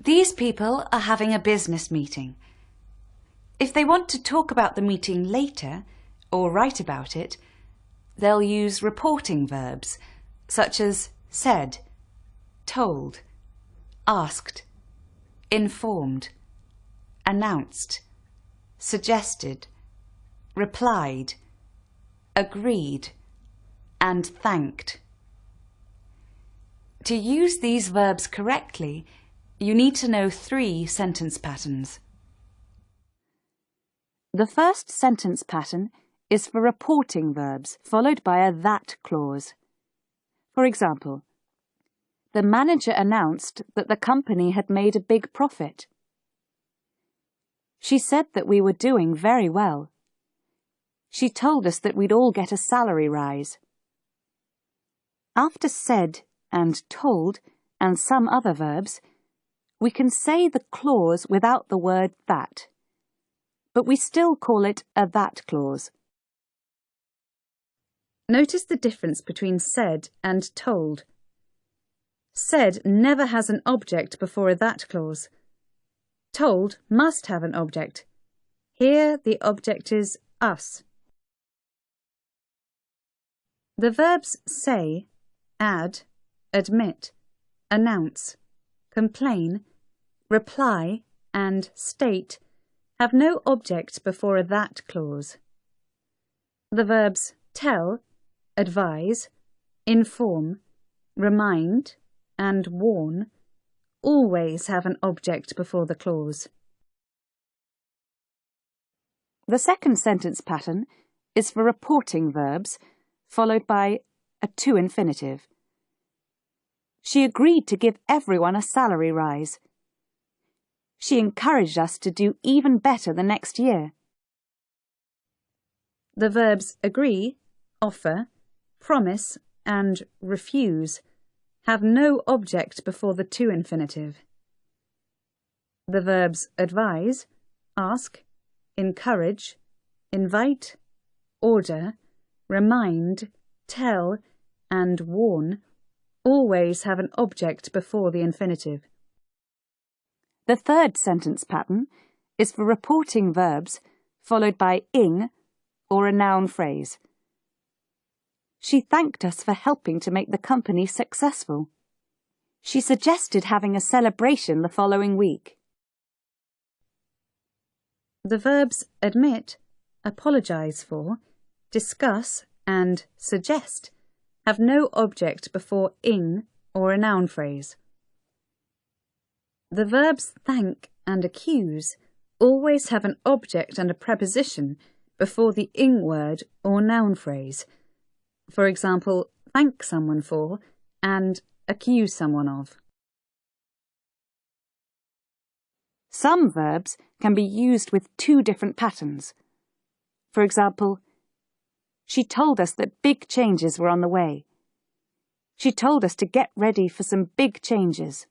These people are having a business meeting. If they want to talk about the meeting later or write about it, they'll use reporting verbs such as said, told, asked, informed, announced, suggested, replied, agreed, and thanked. To use these verbs correctly, you need to know 3 sentence patterns. The first sentence pattern is for reporting verbs, followed by a that clause. For example, the manager announced that the company had made a big profit. She said that we were doing very well. She told us that we'd all get a salary rise. After said and told and some other verbs, we can say the clause without the word that, but we still call it a that clause. Notice the difference between said and told. Said never has an object before a that clause. Told must have an object. Here the object is us. The verbs say, add, admit, announce, complain, reply, and state have no object before a that clause. The verbs tell, advise, inform, remind, and warn always have an object before the clause. The second sentence pattern is for reporting verbs, followed by a to infinitive. She agreed to give everyone a salary rise. She encouraged us to do even better the next year. The verbs agree, offer, promise, and refuse have no object before the to infinitive. The verbs advise, ask, encourage, invite, order, remind, tell, and warn always have an object before the infinitive. The third sentence pattern is for reporting verbs followed by ing or a noun phrase. She thanked us for helping to make the company successful. She suggested having a celebration the following week. The verbs admit, apologize for, discuss, and suggest have no object before ing or a noun phrase. The verbs thank and accuse always have an object and a preposition before the ing word or noun phrase. For example, thank someone for and accuse someone of. Some verbs can be used with 2 different patterns. For example, she told us that big changes were on the way. She told us to get ready for some big changes.